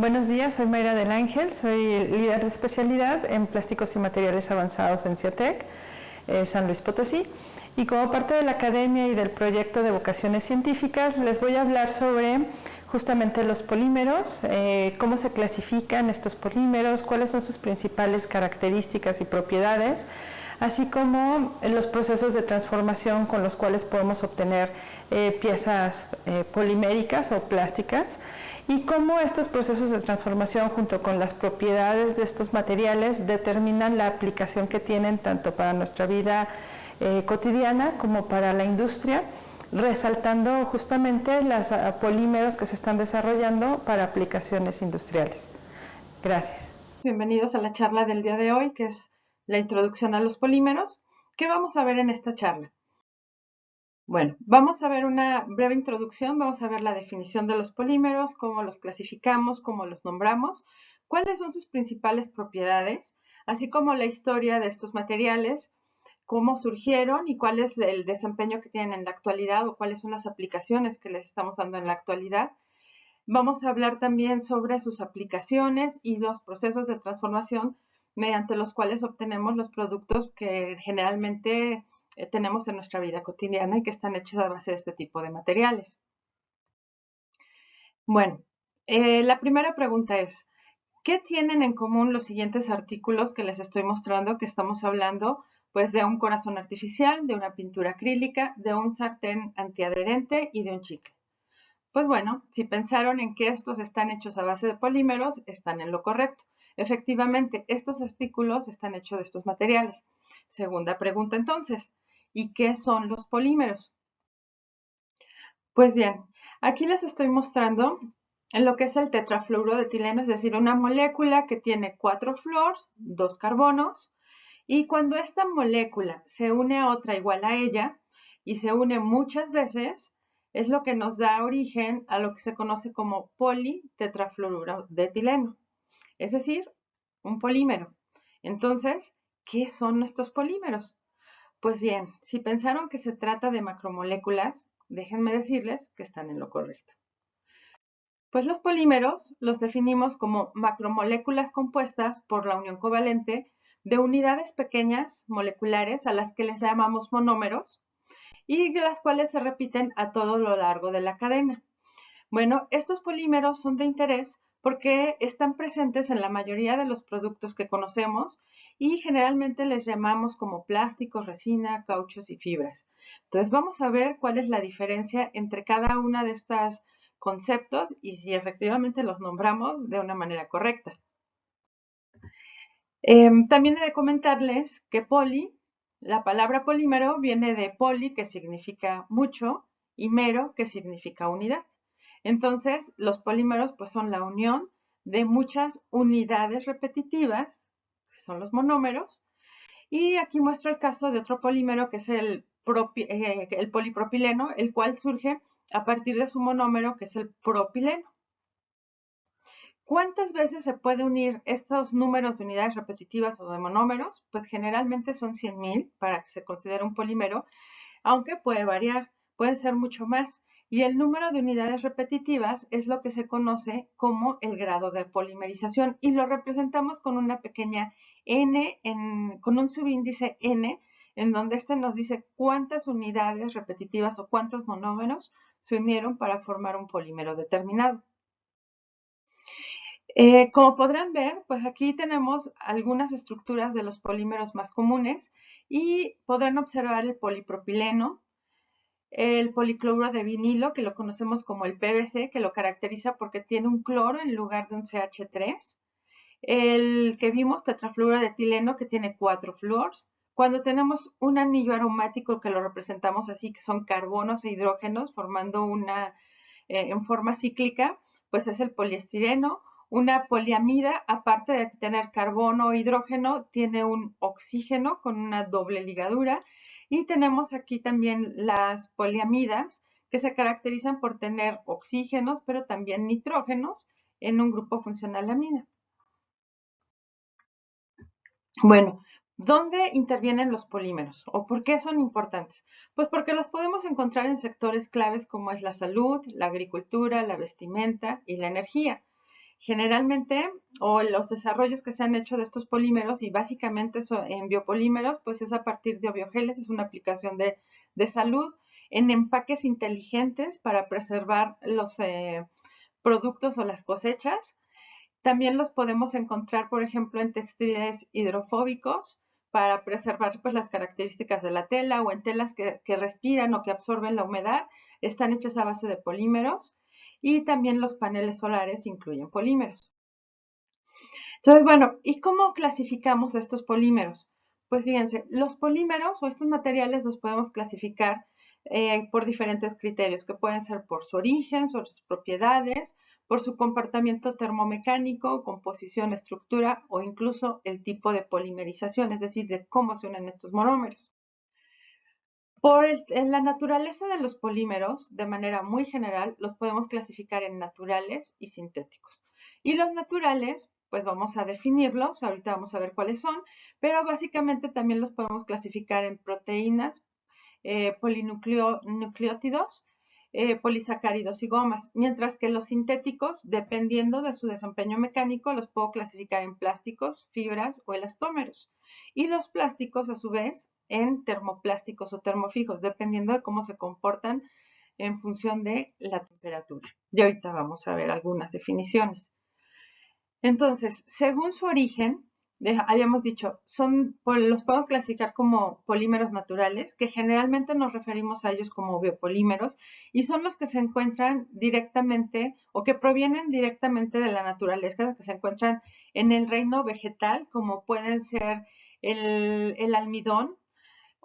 Buenos días, soy Mayra del Ángel, soy líder de especialidad en plásticos y materiales avanzados en CIATEC, San Luis Potosí. Y como parte de la academia y del proyecto de vocaciones científicas, les voy a hablar sobre justamente los polímeros, cómo se clasifican estos polímeros, cuáles son sus principales características y propiedades, así como los procesos de transformación con los cuales podemos obtener piezas poliméricas o plásticas, y cómo estos procesos de transformación junto con las propiedades de estos materiales determinan la aplicación que tienen tanto para nuestra vida cotidiana como para la industria, resaltando justamente los polímeros que se están desarrollando para aplicaciones industriales. Gracias. Bienvenidos a la charla del día de hoy, que es la introducción a los polímeros. ¿Qué vamos a ver en esta charla? Bueno, vamos a ver una breve introducción, vamos a ver la definición de los polímeros, cómo los clasificamos, cómo los nombramos, cuáles son sus principales propiedades, así como la historia de estos materiales, cómo surgieron y cuál es el desempeño que tienen en la actualidad o cuáles son las aplicaciones que les estamos dando en la actualidad. Vamos a hablar también sobre sus aplicaciones y los procesos de transformación mediante los cuales obtenemos los productos que generalmente tenemos en nuestra vida cotidiana y que están hechos a base de este tipo de materiales. Bueno, la primera pregunta es, ¿qué tienen en común los siguientes artículos que les estoy mostrando? Que estamos hablando pues de un corazón artificial, de una pintura acrílica, de un sartén antiadherente y de un chicle. Pues bueno, si pensaron en que estos están hechos a base de polímeros, están en lo correcto. Efectivamente, estos artículos están hechos de estos materiales. Segunda pregunta entonces, ¿y qué son los polímeros? Pues bien, aquí les estoy mostrando en lo que es el tetrafluoro de etileno, es decir, una molécula que tiene 4 fluors, 2 carbonos, y cuando esta molécula se une a otra igual a ella, y se une muchas veces, es lo que nos da origen a lo que se conoce como politetrafluoruro de etileno, es decir, un polímero. Entonces, ¿qué son estos polímeros? Pues bien, si pensaron que se trata de macromoléculas, déjenme decirles que están en lo correcto. Pues los polímeros los definimos como macromoléculas compuestas por la unión covalente de unidades pequeñas moleculares a las que les llamamos monómeros y las cuales se repiten a todo lo largo de la cadena. Bueno, estos polímeros son de interés porque están presentes en la mayoría de los productos que conocemos y generalmente les llamamos como plásticos, resina, cauchos y fibras. Entonces vamos a ver cuál es la diferencia entre cada una de estas conceptos y si efectivamente los nombramos de una manera correcta. También he de comentarles que la palabra polímero viene de poli, que significa mucho, y mero, que significa unidad. Entonces, los polímeros pues, son la unión de muchas unidades repetitivas, que son los monómeros, y aquí muestro el caso de otro polímero que es el polipropileno, el cual surge a partir de su monómero, que es el propileno. ¿Cuántas veces se puede unir estos números de unidades repetitivas o de monómeros? Pues generalmente son 100.000 para que se considere un polímero, aunque puede variar, puede ser mucho más. Y el número de unidades repetitivas es lo que se conoce como el grado de polimerización y lo representamos con una pequeña n, con un subíndice n, en donde este nos dice cuántas unidades repetitivas o cuántos monómeros se unieron para formar un polímero determinado. Como podrán ver, pues aquí tenemos algunas estructuras de los polímeros más comunes y podrán observar el polipropileno, el policloruro de vinilo, que lo conocemos como el PVC, que lo caracteriza porque tiene un cloro en lugar de un CH3, el que vimos, tetrafluoro de etileno, que tiene 4 fluors. Cuando tenemos un anillo aromático que lo representamos así, que son carbonos e hidrógenos formando una en forma cíclica, pues es el poliestireno. Una poliamida, aparte de tener carbono o hidrógeno, tiene un oxígeno con una doble ligadura. Y tenemos aquí también las poliamidas, que se caracterizan por tener oxígenos, pero también nitrógenos en un grupo funcional amina. Bueno, ¿dónde intervienen los polímeros o por qué son importantes? Pues porque los podemos encontrar en sectores claves como es la salud, la agricultura, la vestimenta y la energía. Generalmente, o los desarrollos que se han hecho de estos polímeros, y básicamente en biopolímeros, pues es a partir de biogeles, es una aplicación de salud, en empaques inteligentes para preservar los productos o las cosechas. También los podemos encontrar, por ejemplo, en textiles hidrofóbicos para preservar pues, las características de la tela, o en telas que respiran o que absorben la humedad. Están hechas a base de polímeros, y también los paneles solares incluyen polímeros. Entonces, bueno, ¿y cómo clasificamos estos polímeros? Pues fíjense, los polímeros o estos materiales los podemos clasificar por diferentes criterios, que pueden ser por su origen, sus propiedades, por su comportamiento termomecánico, composición, estructura, o incluso el tipo de polimerización, es decir, de cómo se unen estos monómeros. En la naturaleza de los polímeros, de manera muy general, los podemos clasificar en naturales y sintéticos. Y los naturales, pues vamos a definirlos, ahorita vamos a ver cuáles son, pero básicamente también los podemos clasificar en proteínas, polinucleótidos, polisacáridos y gomas, mientras que los sintéticos, dependiendo de su desempeño mecánico, los puedo clasificar en plásticos, fibras o elastómeros. Y los plásticos, a su vez, en termoplásticos o termofijos, dependiendo de cómo se comportan en función de la temperatura. Y ahorita vamos a ver algunas definiciones. Entonces, según su origen, habíamos dicho, los podemos clasificar como polímeros naturales, que generalmente nos referimos a ellos como biopolímeros, y son los que se encuentran directamente o que provienen directamente de la naturaleza, que se encuentran en el reino vegetal, como pueden ser el almidón,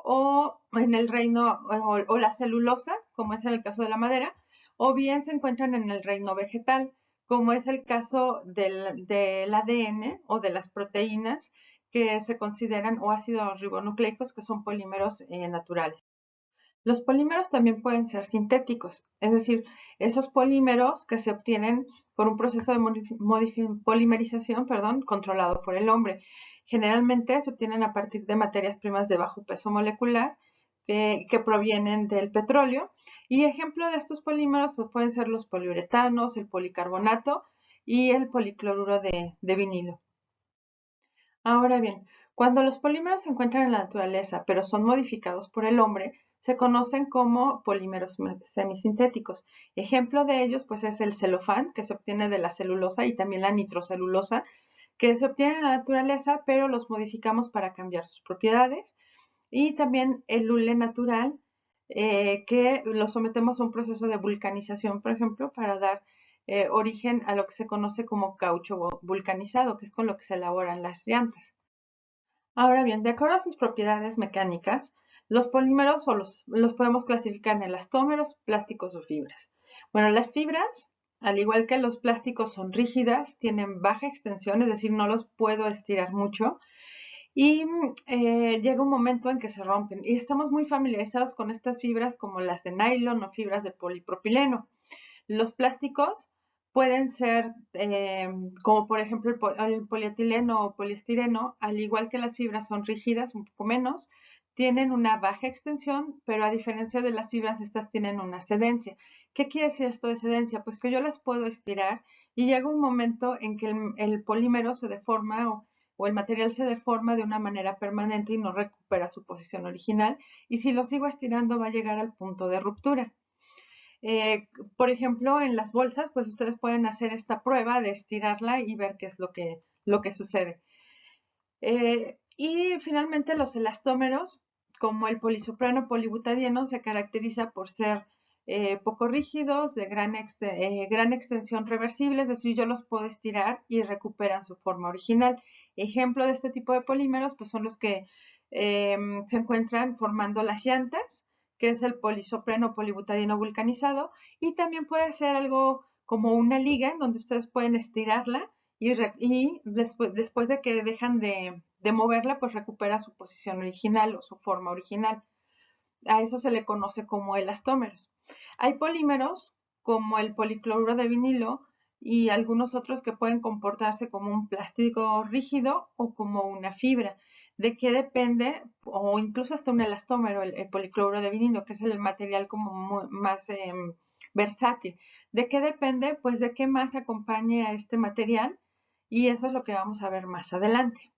o en el reino o la celulosa, como es en el caso de la madera, o bien se encuentran en el reino vegetal, como es el caso del ADN o de las proteínas que se consideran o ácidos ribonucleicos, que son polímeros naturales. Los polímeros también pueden ser sintéticos, es decir, esos polímeros que se obtienen por un proceso de polimerización, controlado por el hombre. Generalmente se obtienen a partir de materias primas de bajo peso molecular que provienen del petróleo. Y ejemplo de estos polímeros pues, pueden ser los poliuretanos, el policarbonato y el policloruro de vinilo. Ahora bien, cuando los polímeros se encuentran en la naturaleza, pero son modificados por el hombre, se conocen como polímeros semisintéticos. Ejemplo de ellos, pues, es el celofán, que se obtiene de la celulosa, y también la nitrocelulosa, que se obtiene en la naturaleza, pero los modificamos para cambiar sus propiedades. Y también el hule natural, que lo sometemos a un proceso de vulcanización, por ejemplo, para dar origen a lo que se conoce como caucho vulcanizado, que es con lo que se elaboran las llantas. Ahora bien, de acuerdo a sus propiedades mecánicas, los polímeros los podemos clasificar en elastómeros, plásticos o fibras. Bueno, las fibras, al igual que los plásticos, son rígidas, tienen baja extensión, es decir, no los puedo estirar mucho, y llega un momento en que se rompen. Y estamos muy familiarizados con estas fibras como las de nylon o fibras de polipropileno. Los plásticos pueden ser, como por ejemplo el polietileno o poliestireno, al igual que las fibras son rígidas, un poco menos, tienen una baja extensión, pero a diferencia de las fibras, estas tienen una cedencia. ¿Qué quiere decir esto de cedencia? Pues que yo las puedo estirar y llega un momento en que el polímero se deforma o el material se deforma de una manera permanente y no recupera su posición original. Y si lo sigo estirando va a llegar al punto de ruptura. Por ejemplo, en las bolsas, pues ustedes pueden hacer esta prueba de estirarla y ver qué es lo que sucede. Y finalmente los elastómeros, como el polisoprano polibutadieno, se caracteriza por ser poco rígidos, de gran extensión reversible, es decir, yo los puedo estirar y recuperan su forma original. Ejemplo de este tipo de polímeros pues son los que se encuentran formando las llantas, que es el polisopreno polibutadieno vulcanizado, y también puede ser algo como una liga en donde ustedes pueden estirarla y después de que dejan de moverla, pues recupera su posición original o su forma original. A eso se le conoce como elastómeros. Hay polímeros como el policloruro de vinilo y algunos otros que pueden comportarse como un plástico rígido o como una fibra. ¿De qué depende? O incluso hasta un elastómero, el policloruro de vinilo, que es el material como más versátil. ¿De qué depende? Pues de qué más acompañe a este material, y eso es lo que vamos a ver más adelante.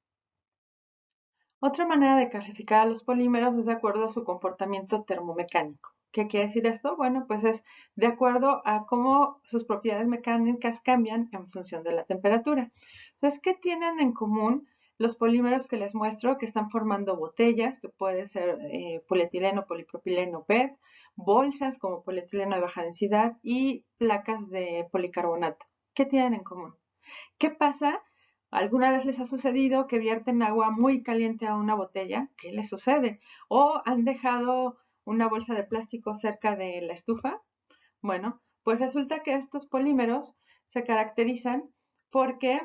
Otra manera de clasificar a los polímeros es de acuerdo a su comportamiento termomecánico. ¿Qué quiere decir esto? Bueno, pues es de acuerdo a cómo sus propiedades mecánicas cambian en función de la temperatura. Entonces, ¿qué tienen en común los polímeros que les muestro? Que están formando botellas, que puede ser polietileno, polipropileno, PET, bolsas como polietileno de baja densidad y placas de policarbonato. ¿Qué tienen en común? ¿Qué pasa? ¿Alguna vez les ha sucedido que vierten agua muy caliente a una botella? ¿Qué les sucede? ¿O han dejado una bolsa de plástico cerca de la estufa? Bueno, pues resulta que estos polímeros se caracterizan porque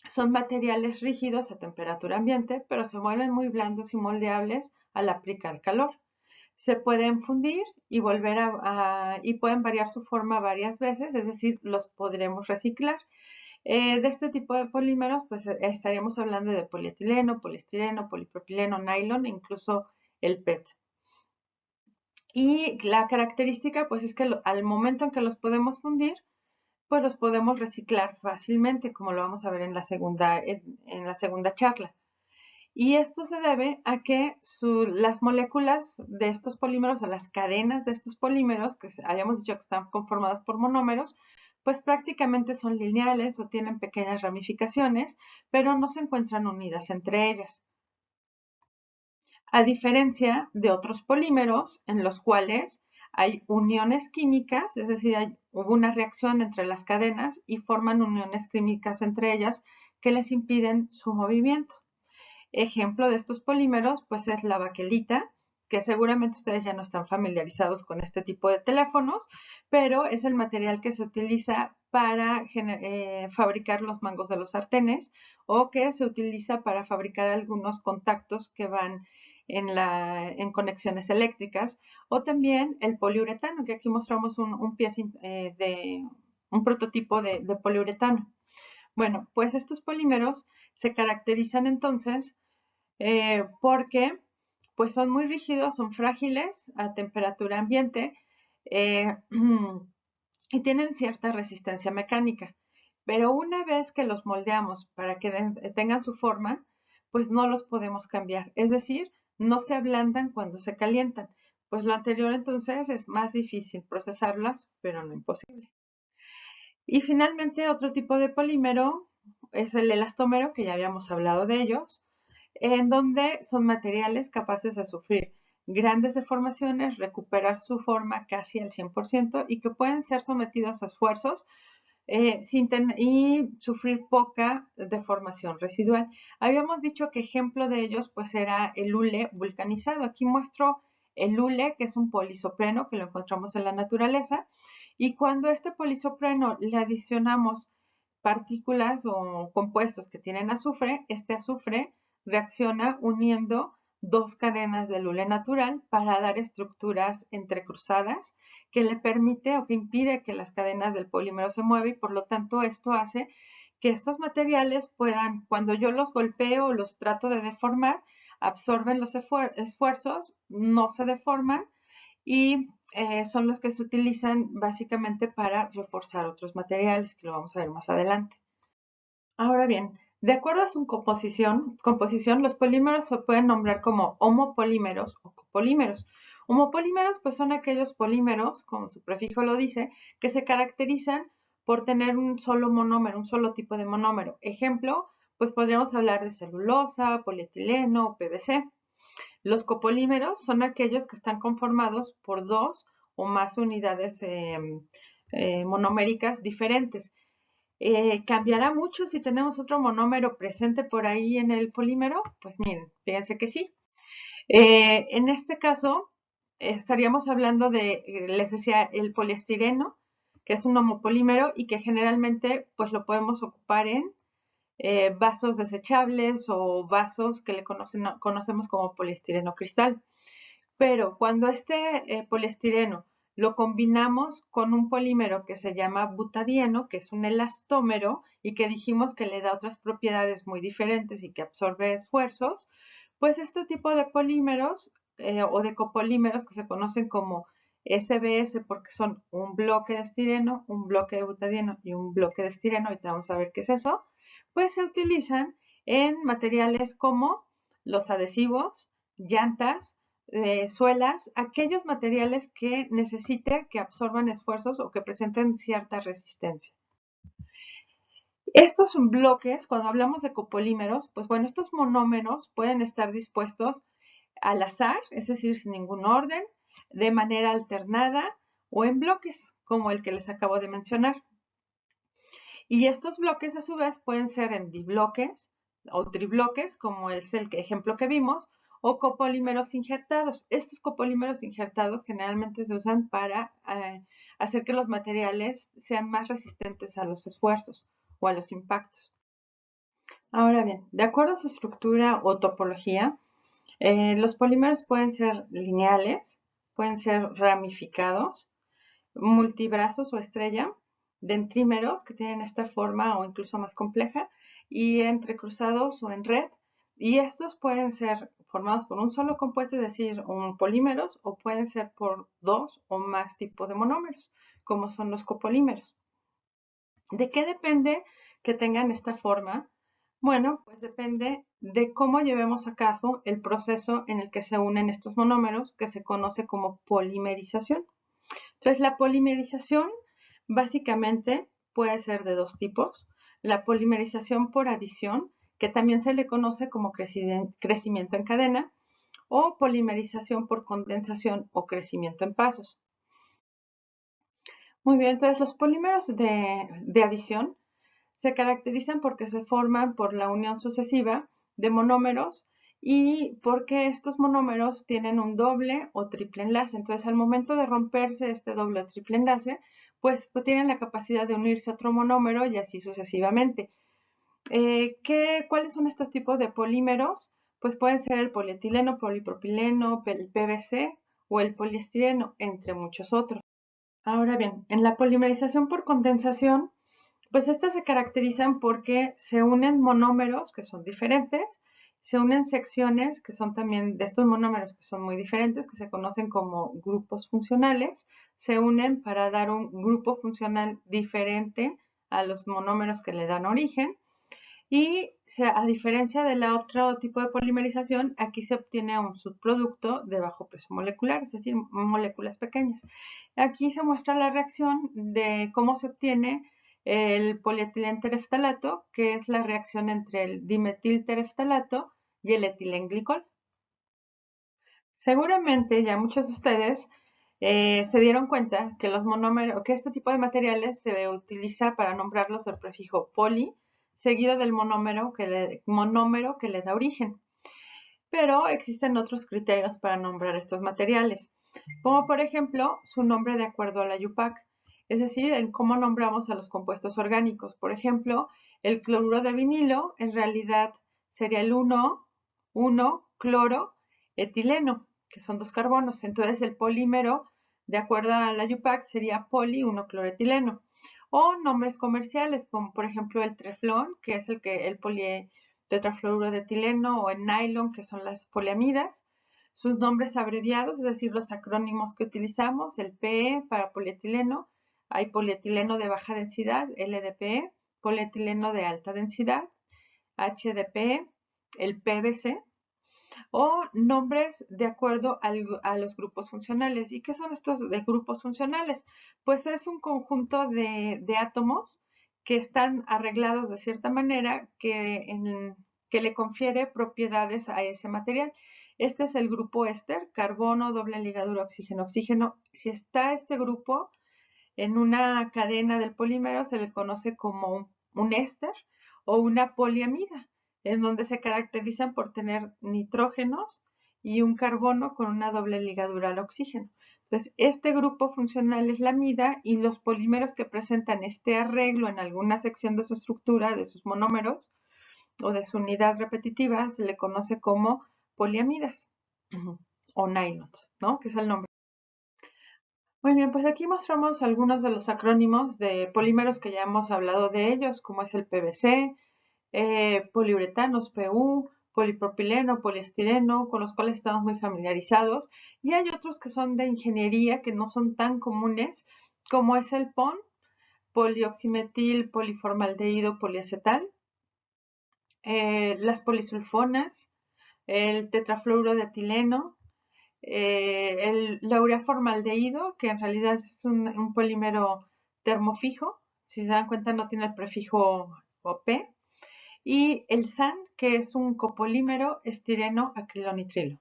son materiales rígidos a temperatura ambiente, pero se vuelven muy blandos y moldeables al aplicar calor. Se pueden fundir y y pueden variar su forma varias veces, es decir, los podremos reciclar. De este tipo de polímeros, pues estaríamos hablando de polietileno, poliestireno, polipropileno, nylon e incluso el PET. Y la característica, pues es que al momento en que los podemos fundir, pues los podemos reciclar fácilmente, como lo vamos a ver en en la segunda charla. Y esto se debe a que las moléculas de estos polímeros, o las cadenas de estos polímeros, que habíamos dicho que están conformadas por monómeros, pues prácticamente son lineales o tienen pequeñas ramificaciones, pero no se encuentran unidas entre ellas. A diferencia de otros polímeros en los cuales hay uniones químicas, es decir, hubo una reacción entre las cadenas y forman uniones químicas entre ellas que les impiden su movimiento. Ejemplo de estos polímeros, pues es la baquelita, que seguramente ustedes ya no están familiarizados con este tipo de teléfonos, pero es el material que se utiliza para fabricar los mangos de los sartenes o que se utiliza para fabricar algunos contactos que van en conexiones eléctricas, o también el poliuretano, que aquí mostramos un prototipo de poliuretano. Bueno, pues estos polímeros se caracterizan entonces porque pues son muy rígidos, son frágiles a temperatura ambiente eh, y tienen cierta resistencia mecánica. Pero una vez que los moldeamos para que tengan su forma, pues no los podemos cambiar. Es decir, no se ablandan cuando se calientan. Pues lo anterior entonces es más difícil procesarlas, pero no imposible. Y finalmente otro tipo de polímero es el elastómero, que ya habíamos hablado de ellos, en donde son materiales capaces de sufrir grandes deformaciones, recuperar su forma casi al 100% y que pueden ser sometidos a esfuerzos y sufrir poca deformación residual. Habíamos dicho que ejemplo de ellos pues era el hule vulcanizado. Aquí muestro el hule, que es un polisopreno que lo encontramos en la naturaleza, y cuando este polisopreno le adicionamos partículas o compuestos que tienen azufre, este azufre reacciona uniendo dos cadenas del hule natural para dar estructuras entrecruzadas que le permite o que impide que las cadenas del polímero se muevan, y por lo tanto esto hace que estos materiales puedan, cuando yo los golpeo o los trato de deformar, absorben los esfuerzos, no se deforman y son los que se utilizan básicamente para reforzar otros materiales, que lo vamos a ver más adelante. Ahora bien, de acuerdo a su composición, los polímeros se pueden nombrar como homopolímeros o copolímeros. Homopolímeros pues son aquellos polímeros, como su prefijo lo dice, que se caracterizan por tener un solo monómero, un solo tipo de monómero. Ejemplo, pues podríamos hablar de celulosa, polietileno o PVC. Los copolímeros son aquellos que están conformados por dos o más unidades monoméricas diferentes. ¿Cambiará mucho si tenemos otro monómero presente por ahí en el polímero? Pues miren, fíjense que sí. En este caso, estaríamos hablando les decía, el poliestireno, que es un homopolímero y que generalmente pues lo podemos ocupar en vasos desechables o vasos que conocemos como poliestireno cristal. Pero cuando este poliestireno lo combinamos con un polímero que se llama butadieno, que es un elastómero y que dijimos que le da otras propiedades muy diferentes y que absorbe esfuerzos, pues este tipo de polímeros o de copolímeros, que se conocen como SBS porque son un bloque de estireno, un bloque de butadieno y un bloque de estireno, ahorita vamos a ver qué es eso, pues se utilizan en materiales como los adhesivos, llantas, suelas, aquellos materiales que necesite que absorban esfuerzos o que presenten cierta resistencia. Estos bloques, cuando hablamos de copolímeros, pues bueno, estos monómeros pueden estar dispuestos al azar, es decir, sin ningún orden, de manera alternada o en bloques, como el que les acabo de mencionar. Y estos bloques, a su vez, pueden ser en dibloques o tribloques, como es el ejemplo que vimos, o copolímeros injertados. Estos copolímeros injertados generalmente se usan para hacer que los materiales sean más resistentes a los esfuerzos o a los impactos. Ahora bien, de acuerdo a su estructura o topología, los polímeros pueden ser lineales, pueden ser ramificados, multibrazos o estrella, dentrímeros que tienen esta forma o incluso más compleja, y entrecruzados o en red. Y estos pueden ser formados por un solo compuesto, es decir, un polímeros, o pueden ser por dos o más tipos de monómeros, como son los copolímeros. ¿De qué depende que tengan esta forma? Bueno, pues depende de cómo llevemos a cabo el proceso en el que se unen estos monómeros, que se conoce como polimerización. Entonces, la polimerización básicamente puede ser de dos tipos. La polimerización por adición, que también se le conoce como crecimiento en cadena, o polimerización por condensación o crecimiento en pasos. Muy bien, entonces los polímeros de adición se caracterizan porque se forman por la unión sucesiva de monómeros y porque estos monómeros tienen un doble o triple enlace. Entonces, al momento de romperse este doble o triple enlace, pues tienen la capacidad de unirse a otro monómero y así sucesivamente. ¿Cuáles son estos tipos de polímeros? Pues pueden ser el polietileno, polipropileno, el PVC o el poliestireno, entre muchos otros. Ahora bien, en la polimerización por condensación, pues estas se caracterizan porque se unen monómeros que son diferentes, se unen secciones que son también de estos monómeros que son muy diferentes, que se conocen como grupos funcionales, se unen para dar un grupo funcional diferente a los monómeros que le dan origen. Y a diferencia del otro tipo de polimerización, aquí se obtiene un subproducto de bajo peso molecular, es decir, moléculas pequeñas. Aquí se muestra la reacción de cómo se obtiene el polietilenter-eftalato, que es la reacción entre el dimetil-tereftalato y el etilenglicol. Seguramente ya muchos de ustedes se dieron cuenta que los monómeros, que este tipo de materiales se utiliza para nombrarlos el prefijo poli, seguido del monómero que le da origen. Pero existen otros criterios para nombrar estos materiales, como por ejemplo su nombre de acuerdo a la IUPAC, es decir, en cómo nombramos a los compuestos orgánicos. Por ejemplo, el cloruro de vinilo en realidad sería el 1,1 cloroetileno, que son dos carbonos. Entonces el polímero, de acuerdo a la IUPAC, sería poli-1-cloroetileno. O nombres comerciales, como por ejemplo el treflón, que es el politetrafluoruro de etileno, o el nylon, que son las poliamidas. Sus nombres abreviados, es decir, los acrónimos que utilizamos, el PE para polietileno, hay polietileno de baja densidad, LDPE, polietileno de alta densidad, HDPE, el PVC, o nombres de acuerdo a los grupos funcionales. ¿Y qué son estos de grupos funcionales? Pues es un conjunto de átomos que están arreglados de cierta manera que le confiere propiedades a ese material. Este es el grupo éster, carbono, doble ligadura, oxígeno, oxígeno. Si está este grupo en una cadena del polímero, se le conoce como un éster o una poliamida, en donde se caracterizan por tener nitrógenos y un carbono con una doble ligadura al oxígeno. Entonces, este grupo funcional es la amida y los polímeros que presentan este arreglo en alguna sección de su estructura, de sus monómeros o de su unidad repetitiva, se le conoce como poliamidas o nylons, ¿no? Que es el nombre. Muy bien, pues aquí mostramos algunos de los acrónimos de polímeros que ya hemos hablado de ellos, como es el PVC, poliuretanos, PU, polipropileno, poliestireno, con los cuales estamos muy familiarizados, y hay otros que son de ingeniería que no son tan comunes, como es el PON, polioximetil, poliformaldehído, poliacetal, las polisulfonas, el tetrafluoro de etileno, el laureaformaldehído, que en realidad es un polímero termofijo, si se dan cuenta no tiene el prefijo P, y el SAN, que es un copolímero estireno acrilonitrilo.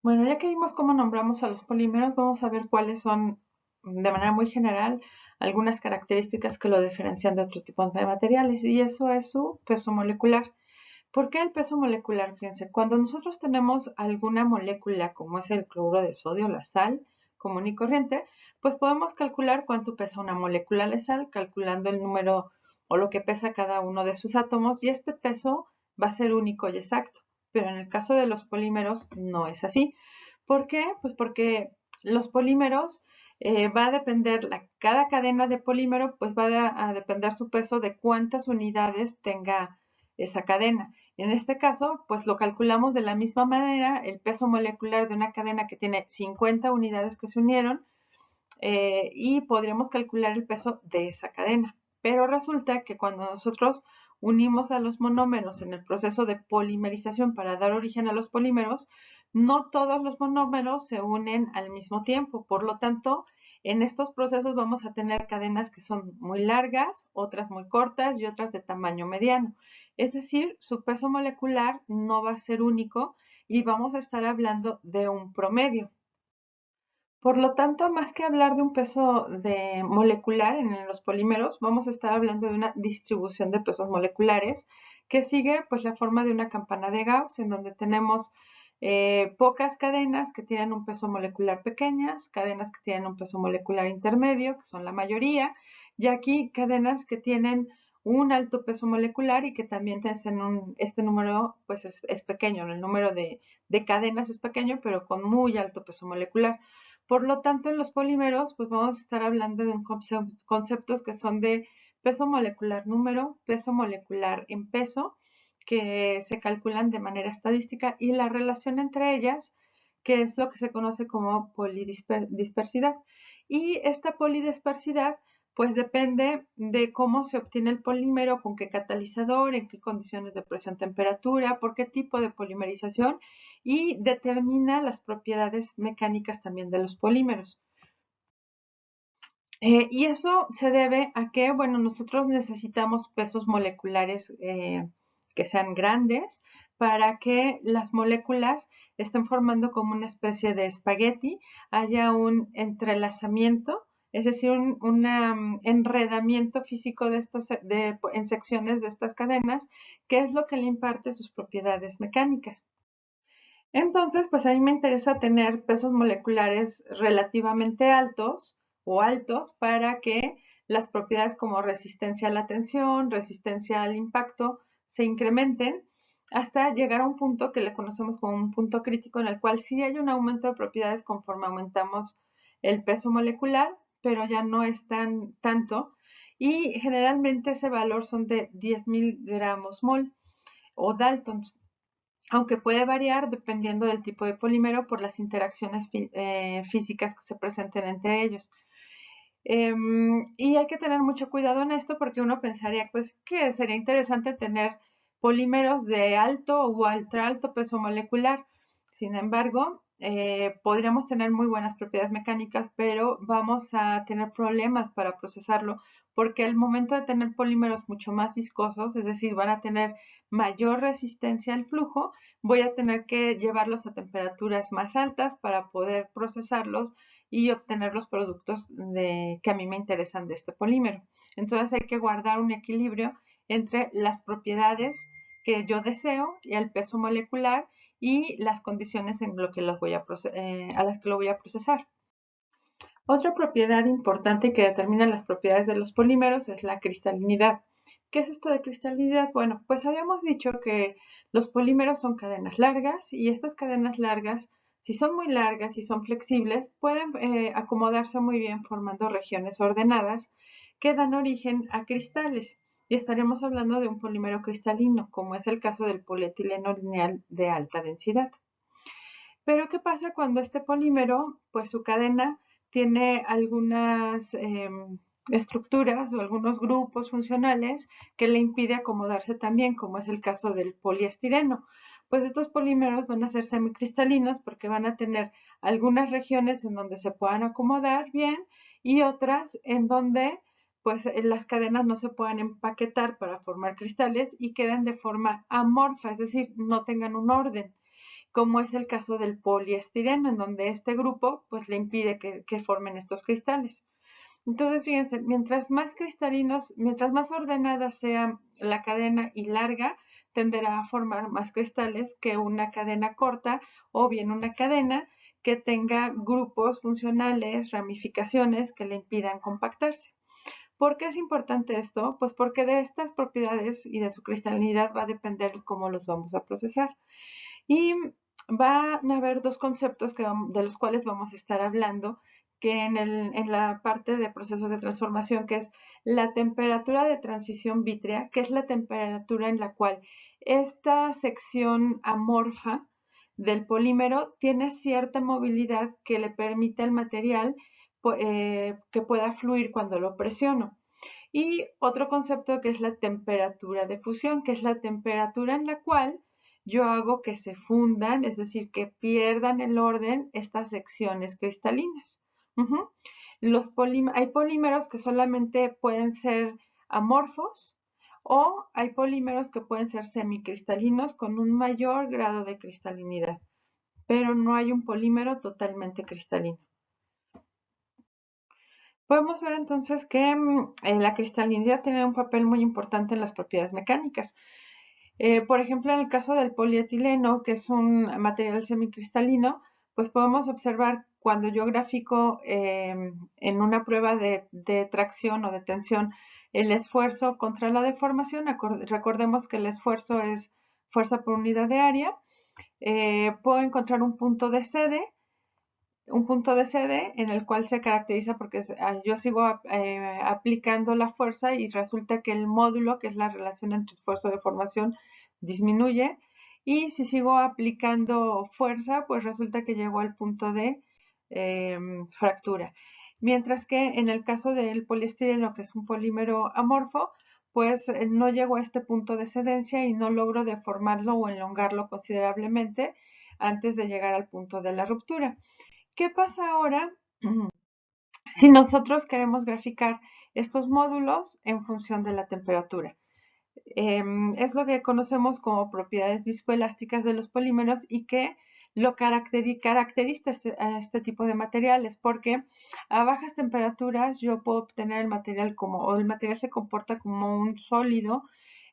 Bueno, ya que vimos cómo nombramos a los polímeros, vamos a ver cuáles son, de manera muy general, algunas características que lo diferencian de otro tipo de materiales, y eso es su peso molecular. ¿Por qué el peso molecular? Fíjense, cuando nosotros tenemos alguna molécula, como es el cloruro de sodio, la sal común y corriente, pues podemos calcular cuánto pesa una molécula de sal, calculando el número o lo que pesa cada uno de sus átomos, y este peso va a ser único y exacto. Pero en el caso de los polímeros no es así. ¿Por qué? Pues porque los polímeros va a depender, cada cadena de polímero, pues va a depender su peso de cuántas unidades tenga esa cadena. En este caso, pues lo calculamos de la misma manera, el peso molecular de una cadena que tiene 50 unidades que se unieron, y podríamos calcular el peso de esa cadena. Pero resulta que cuando nosotros unimos a los monómeros en el proceso de polimerización para dar origen a los polímeros, no todos los monómeros se unen al mismo tiempo. Por lo tanto, en estos procesos vamos a tener cadenas que son muy largas, otras muy cortas y otras de tamaño mediano. Es decir, su peso molecular no va a ser único y vamos a estar hablando de un promedio. Por lo tanto, más que hablar de un peso molecular en los polímeros, vamos a estar hablando de una distribución de pesos moleculares que sigue pues la forma de una campana de Gauss, en donde tenemos pocas cadenas que tienen un peso molecular pequeñas, cadenas que tienen un peso molecular intermedio, que son la mayoría, y aquí cadenas que tienen un alto peso molecular y que también tienen este número pues es pequeño, el número de cadenas es pequeño, pero con muy alto peso molecular. Por lo tanto, en los polímeros, pues vamos a estar hablando de conceptos que son de peso molecular número, peso molecular en peso, que se calculan de manera estadística, y la relación entre ellas, que es lo que se conoce como polidispersidad. Y esta polidispersidad, pues depende de cómo se obtiene el polímero, con qué catalizador, en qué condiciones de presión, temperatura, por qué tipo de polimerización, y determina las propiedades mecánicas también de los polímeros. Y eso se debe a que, bueno, nosotros necesitamos pesos moleculares que sean grandes para que las moléculas estén formando como una especie de espagueti, haya un entrelazamiento, es decir, un enredamiento físico en secciones de estas cadenas, que es lo que le imparte sus propiedades mecánicas. Entonces, pues a mí me interesa tener pesos moleculares relativamente altos o altos para que las propiedades como resistencia a la tensión, resistencia al impacto se incrementen hasta llegar a un punto que le conocemos como un punto crítico, en el cual sí hay un aumento de propiedades conforme aumentamos el peso molecular, pero ya no es tanto, y generalmente ese valor son de 10.000 gramos mol o Daltons, aunque puede variar dependiendo del tipo de polímero por las interacciones físicas que se presenten entre ellos. Y hay que tener mucho cuidado en esto, porque uno pensaría pues que sería interesante tener polímeros de alto o ultra alto peso molecular. Sin embargo, podríamos tener muy buenas propiedades mecánicas, pero vamos a tener problemas para procesarlo, porque al momento de tener polímeros mucho más viscosos, es decir, van a tener mayor resistencia al flujo, voy a tener que llevarlos a temperaturas más altas para poder procesarlos y obtener los productos que a mí me interesan de este polímero. Entonces hay que guardar un equilibrio entre las propiedades que yo deseo y el peso molecular y las condiciones en lo que a las que lo voy a procesar. Otra propiedad importante que determina las propiedades de los polímeros es la cristalinidad. ¿Qué es esto de cristalinidad? Bueno, pues habíamos dicho que los polímeros son cadenas largas, y estas cadenas largas, si son muy largas y son flexibles, pueden acomodarse muy bien formando regiones ordenadas que dan origen a cristales. y estaríamos hablando de un polímero cristalino, como es el caso del polietileno lineal de alta densidad. Pero ¿qué pasa cuando este polímero, pues su cadena tiene algunas estructuras o algunos grupos funcionales que le impide acomodarse también, como es el caso del poliestireno? Pues estos polímeros van a ser semicristalinos porque van a tener algunas regiones en donde se puedan acomodar bien y otras en donde pues las cadenas no se puedan empaquetar para formar cristales y queden de forma amorfa, es decir, no tengan un orden, como es el caso del poliestireno, en donde este grupo pues le impide que formen estos cristales. Entonces, fíjense, mientras más cristalinos, mientras más ordenada sea la cadena y larga, tenderá a formar más cristales que una cadena corta o bien una cadena que tenga grupos funcionales, ramificaciones que le impidan compactarse. ¿Por qué es importante esto? Pues porque de estas propiedades y de su cristalinidad va a depender cómo los vamos a procesar. Y van a haber dos conceptos de los cuales vamos a estar hablando, que en la parte de procesos de transformación, que es la temperatura de transición vítrea, que es la temperatura en la cual esta sección amorfa del polímero tiene cierta movilidad que le permite al material que pueda fluir cuando lo presiono. Y otro concepto que es la temperatura de fusión, que es la temperatura en la cual yo hago que se fundan, es decir, que pierdan el orden estas secciones cristalinas. Ujú. Hay polímeros que solamente pueden ser amorfos o hay polímeros que pueden ser semicristalinos con un mayor grado de cristalinidad, pero no hay un polímero totalmente cristalino. Podemos ver entonces que la cristalinidad tiene un papel muy importante en las propiedades mecánicas. Por ejemplo, en el caso del polietileno, que es un material semicristalino, pues podemos observar cuando yo grafico en una prueba de tracción o de tensión el esfuerzo contra la deformación. Recordemos que el esfuerzo es fuerza por unidad de área. Puedo encontrar un punto de sede en el cual se caracteriza porque yo sigo aplicando la fuerza y resulta que el módulo, que es la relación entre esfuerzo y deformación, disminuye. Y si sigo aplicando fuerza, pues resulta que llego al punto de fractura. Mientras que en el caso del poliestireno, que es un polímero amorfo, pues no llego a este punto de cedencia y no logro deformarlo o elongarlo considerablemente antes de llegar al punto de la ruptura. ¿Qué pasa ahora si nosotros queremos graficar estos módulos en función de la temperatura? Es lo que conocemos como propiedades viscoelásticas de los polímeros y que lo caracteriza a este tipo de materiales, porque a bajas temperaturas yo puedo obtener el material o el material se comporta como un sólido,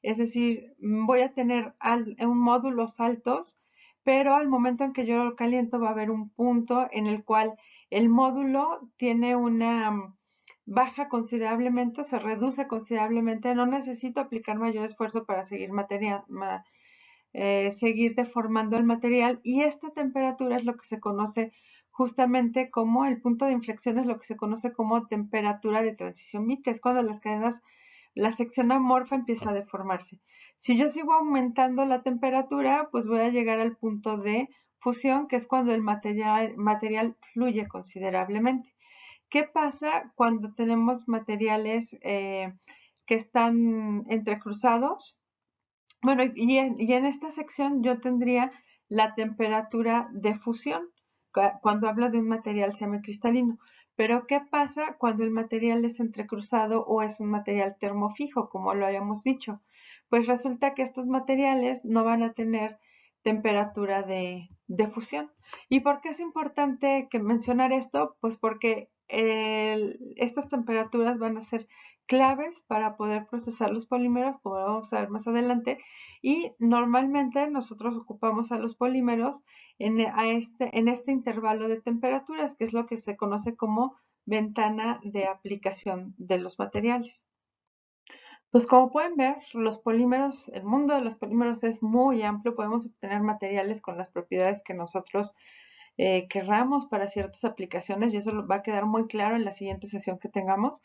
es decir, voy a tener módulos altos, pero al momento en que yo lo caliento va a haber un punto en el cual el módulo tiene una baja considerablemente, se reduce considerablemente, no necesito aplicar mayor esfuerzo para seguir deformando el material y esta temperatura es lo que se conoce justamente como el punto de inflexión, es lo que se conoce como temperatura de transición vítrea, es cuando la sección amorfa empieza a deformarse. Si yo sigo aumentando la temperatura, pues voy a llegar al punto de fusión, que es cuando el material fluye considerablemente. ¿Qué pasa cuando tenemos materiales que están entrecruzados? Bueno, y en esta sección yo tendría la temperatura de fusión cuando hablo de un material semicristalino. Pero ¿qué pasa cuando el material es entrecruzado o es un material termofijo, como lo habíamos dicho? Pues resulta que estos materiales no van a tener temperatura de fusión. ¿Y por qué es importante que mencionar esto? Pues porque estas temperaturas van a ser claves para poder procesar los polímeros, como vamos a ver más adelante, y normalmente nosotros ocupamos a los polímeros en este intervalo de temperaturas, que es lo que se conoce como ventana de aplicación de los materiales. Pues como pueden ver, el mundo de los polímeros es muy amplio, podemos obtener materiales con las propiedades que nosotros querramos para ciertas aplicaciones y eso va a quedar muy claro en la siguiente sesión que tengamos.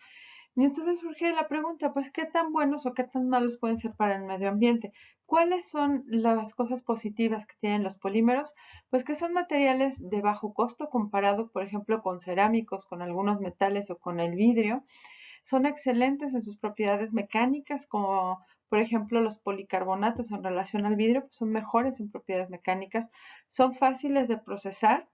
Y entonces surge la pregunta, pues, ¿qué tan buenos o qué tan malos pueden ser para el medio ambiente? ¿Cuáles son las cosas positivas que tienen los polímeros? Pues que son materiales de bajo costo comparado, por ejemplo, con cerámicos, con algunos metales o con el vidrio. Son excelentes en sus propiedades mecánicas, como por ejemplo los policarbonatos en relación al vidrio, pues son mejores en propiedades mecánicas, son fáciles de procesar,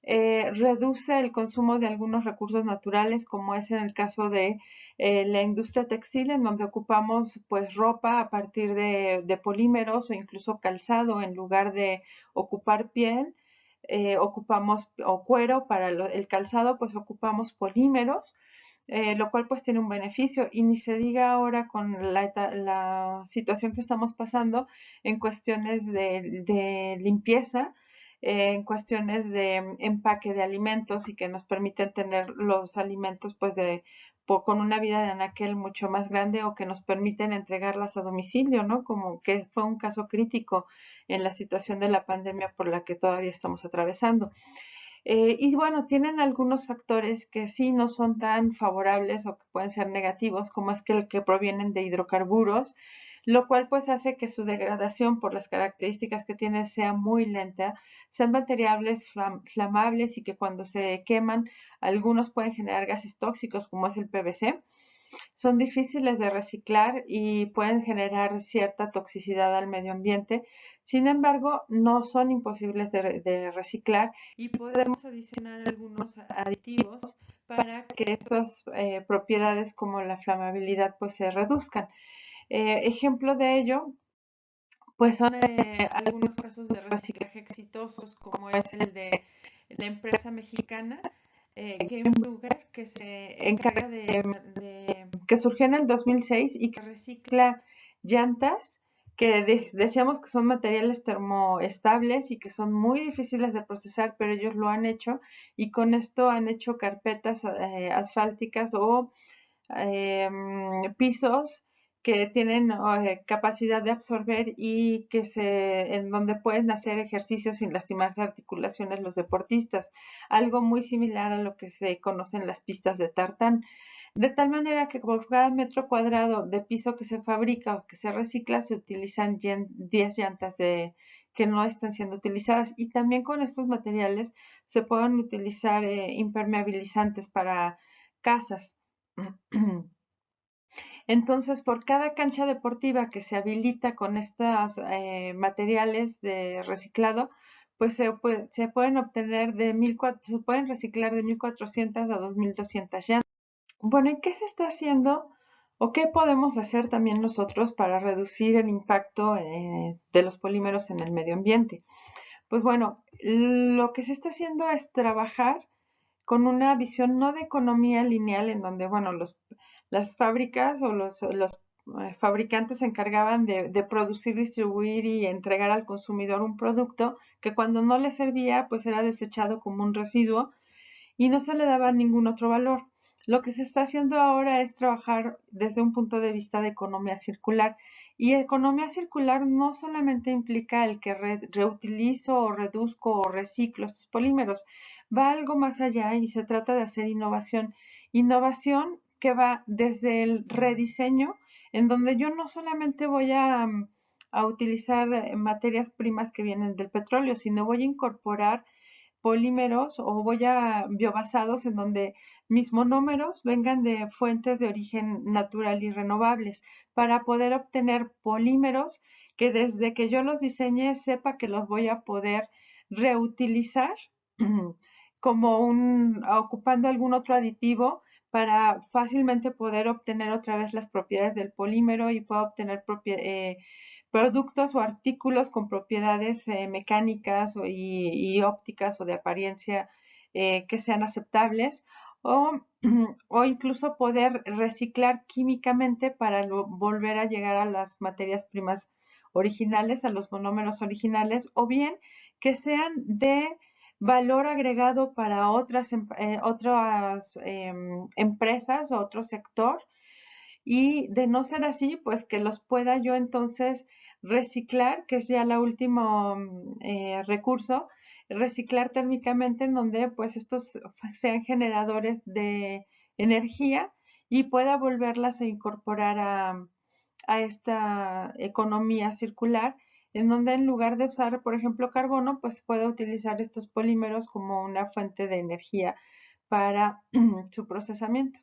reduce el consumo de algunos recursos naturales, como es en el caso de la industria textil, en donde ocupamos pues ropa a partir de polímeros o incluso calzado en lugar de ocupar piel. Ocupamos o cuero para el calzado, pues ocupamos polímeros, lo cual pues tiene un beneficio y ni se diga ahora con la situación que estamos pasando en cuestiones de limpieza, en cuestiones de empaque de alimentos y que nos permiten tener los alimentos pues con una vida de anaquel mucho más grande o que nos permiten entregarlas a domicilio, ¿no? Como que fue un caso crítico en la situación de la pandemia por la que todavía estamos atravesando. Y bueno, tienen algunos factores que sí no son tan favorables o que pueden ser negativos, como es que el que provienen de hidrocarburos, lo cual pues hace que su degradación por las características que tiene sea muy lenta, sean materiales flamables y que cuando se queman algunos pueden generar gases tóxicos como es el PVC. Son difíciles de reciclar y pueden generar cierta toxicidad al medio ambiente. Sin embargo, no son imposibles de reciclar y podemos adicionar algunos aditivos para que estas propiedades como la flamabilidad pues se reduzcan. Ejemplo de ello pues son algunos casos de reciclaje exitosos, como es el de la empresa mexicana Game Brugger, que se encarga que surgió en el 2006 y que recicla llantas que decíamos que son materiales termoestables y que son muy difíciles de procesar, pero ellos lo han hecho y con esto han hecho carpetas asfálticas o pisos que tienen capacidad de absorber y en donde pueden hacer ejercicios sin lastimarse articulaciones los deportistas, algo muy similar a lo que se conocen las pistas de tartán. De tal manera que por cada metro cuadrado de piso que se fabrica o que se recicla, se utilizan 10 llantas que no están siendo utilizadas. Y también con estos materiales se pueden utilizar impermeabilizantes para casas. Entonces, por cada cancha deportiva que se habilita con estos materiales de reciclado, pues se pueden obtener se pueden reciclar de 1.400 a 2.200 llantas. Bueno, ¿y qué se está haciendo o qué podemos hacer también nosotros para reducir el impacto de los polímeros en el medio ambiente? Pues bueno, lo que se está haciendo es trabajar con una visión no de economía lineal en donde, bueno, las fábricas o los fabricantes se encargaban de producir, distribuir y entregar al consumidor un producto que cuando no le servía, pues era desechado como un residuo y no se le daba ningún otro valor. Lo que se está haciendo ahora es trabajar desde un punto de vista de economía circular. Y economía circular no solamente implica el que reutilizo o reduzco o reciclo estos polímeros, va algo más allá y se trata de hacer innovación. Innovación que va desde el rediseño, en donde yo no solamente voy a utilizar materias primas que vienen del petróleo, sino voy a incorporar polímeros o voy a biobasados en donde mis monómeros vengan de fuentes de origen natural y renovables para poder obtener polímeros que desde que yo los diseñe sepa que los voy a poder reutilizar como ocupando algún otro aditivo para fácilmente poder obtener otra vez las propiedades del polímero y pueda obtener productos o artículos con propiedades mecánicas y ópticas o de apariencia que sean aceptables o, o incluso poder reciclar químicamente para volver a llegar a las materias primas originales, a los monómeros originales, o bien que sean de valor agregado para otras empresas o otro sector y de no ser así, pues que los pueda yo entonces reciclar, que es ya el último recurso, reciclar térmicamente en donde pues estos sean generadores de energía y pueda volverlas a incorporar a esta economía circular, en donde en lugar de usar, por ejemplo, carbono, pues puede utilizar estos polímeros como una fuente de energía para su procesamiento.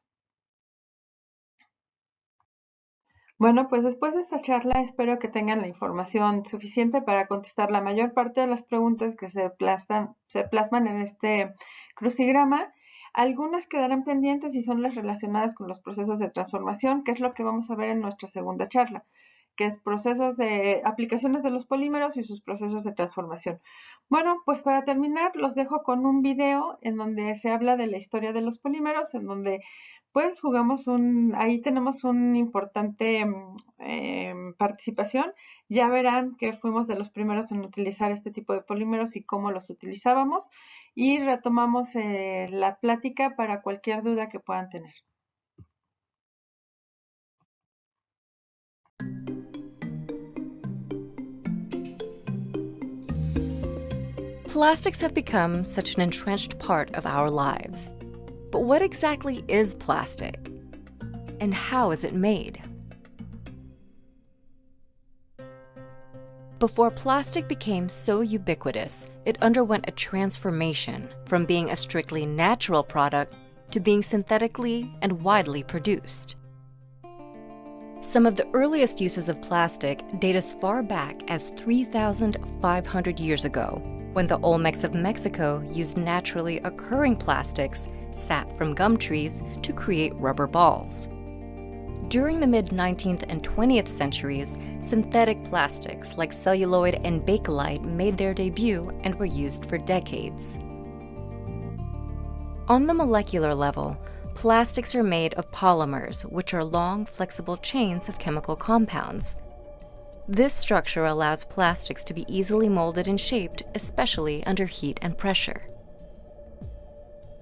Bueno, pues después de esta charla espero que tengan la información suficiente para contestar la mayor parte de las preguntas que se plasman en este crucigrama. Algunas quedarán pendientes y son las relacionadas con los procesos de transformación, que es lo que vamos a ver en nuestra segunda charla, que es procesos de aplicaciones de los polímeros y sus procesos de transformación. Bueno, pues para terminar los dejo con un video en donde se habla de la historia de los polímeros, en donde pues ahí tenemos una importante participación. Ya verán que fuimos de los primeros en utilizar este tipo de polímeros y cómo los utilizábamos. Y retomamos la plática para cualquier duda que puedan tener. Plastics have become such an entrenched part of our lives. But what exactly is plastic? And how is it made? Before plastic became so ubiquitous, it underwent a transformation from being a strictly natural product to being synthetically and widely produced. Some of the earliest uses of plastic date as far back as 3,500 years ago, when the Olmecs of Mexico used naturally occurring plastics, sap from gum trees, to create rubber balls. During the mid-19th and 20th centuries, synthetic plastics like celluloid and bakelite made their debut and were used for decades. On the molecular level, plastics are made of polymers, which are long, flexible chains of chemical compounds. This structure allows plastics to be easily molded and shaped, especially under heat and pressure.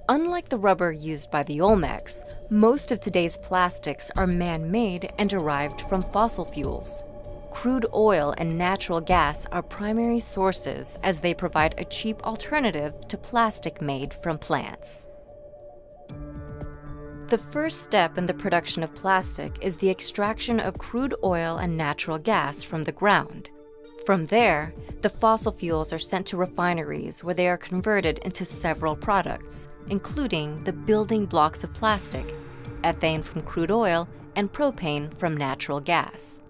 Unlike the rubber used by the Olmecs, most of today's plastics are man-made and derived from fossil fuels. Crude oil and natural gas are primary sources, as they provide a cheap alternative to plastic made from plants. The first step in the production of plastic is the extraction of crude oil and natural gas from the ground. From there, the fossil fuels are sent to refineries where they are converted into several products, including the building blocks of plastic, ethane from crude oil and propane from natural gas.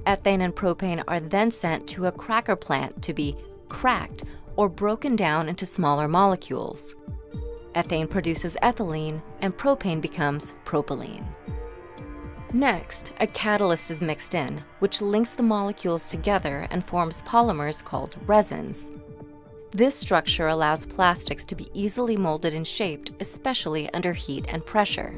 Ethane and propane are then sent to a cracker plant to be cracked or broken down into smaller molecules. Ethane produces ethylene, and propane becomes propylene. Next, a catalyst is mixed in, which links the molecules together and forms polymers called resins. This structure allows plastics to be easily molded and shaped, especially under heat and pressure.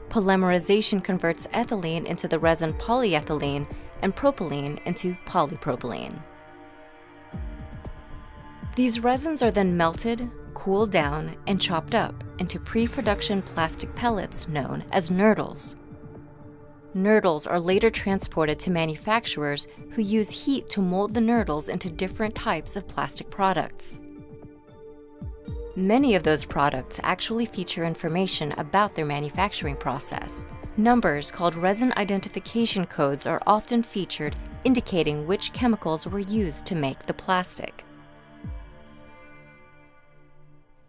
Polymerization converts ethylene into the resin polyethylene and propylene into polypropylene. These resins are then melted, cooled down, and chopped up into pre-production plastic pellets known as nurdles. Nurdles are later transported to manufacturers who use heat to mold the nurdles into different types of plastic products. Many of those products actually feature information about their manufacturing process. Numbers called resin identification codes are often featured, indicating which chemicals were used to make the plastic.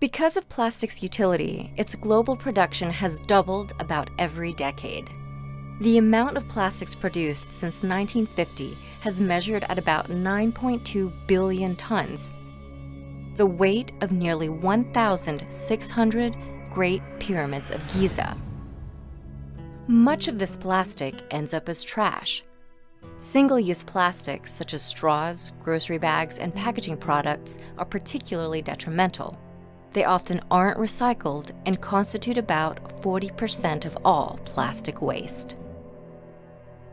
Because of plastic's utility, its global production has doubled about every decade. The amount of plastics produced since 1950 has measured at about 9.2 billion tons, the weight of nearly 1,600 Great Pyramids of Giza. Much of this plastic ends up as trash. Single-use plastics such as straws, grocery bags, and packaging products are particularly detrimental. They often aren't recycled and constitute about 40% of all plastic waste.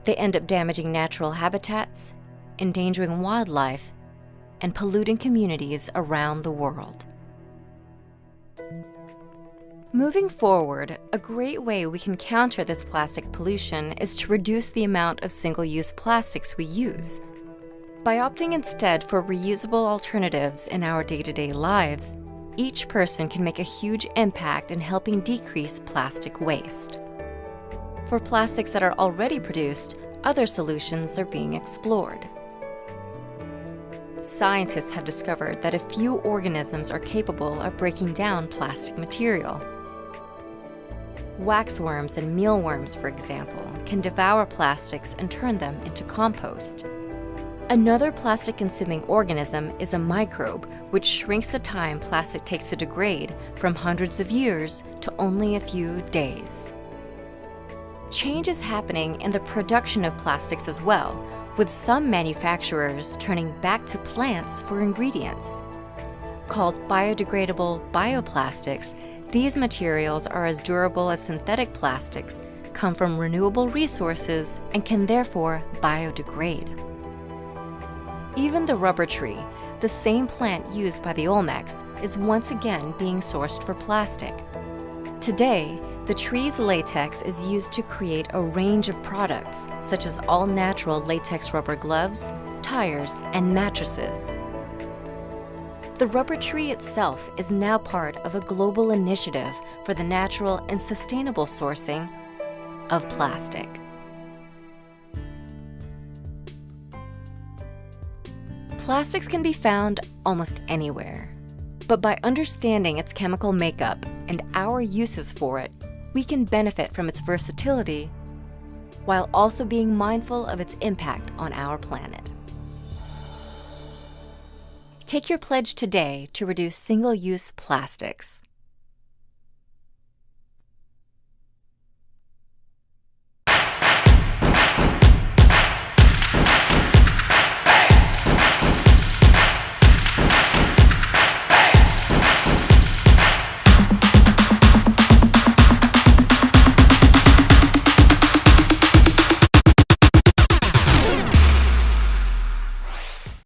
They end up damaging natural habitats, endangering wildlife, and polluting communities around the world. Moving forward, a great way we can counter this plastic pollution is to reduce the amount of single-use plastics we use. By opting instead for reusable alternatives in our day-to-day lives, each person can make a huge impact in helping decrease plastic waste. For plastics that are already produced, other solutions are being explored. Scientists have discovered that a few organisms are capable of breaking down plastic material. Waxworms and mealworms, for example, can devour plastics and turn them into compost. Another plastic-consuming organism is a microbe, which shrinks the time plastic takes to degrade from hundreds of years to only a few days. Change is happening in the production of plastics as well, with some manufacturers turning back to plants for ingredients. Called biodegradable bioplastics, these materials are as durable as synthetic plastics, come from renewable resources, and can therefore biodegrade. Even the rubber tree, the same plant used by the Olmecs, is once again being sourced for plastic. Today, the tree's latex is used to create a range of products, such as all-natural latex rubber gloves, tires, and mattresses. The rubber tree itself is now part of a global initiative for the natural and sustainable sourcing of plastic. Plastics can be found almost anywhere, but by understanding its chemical makeup and our uses for it, we can benefit from its versatility while also being mindful of its impact on our planet. Take your pledge today to reduce single-use plastics.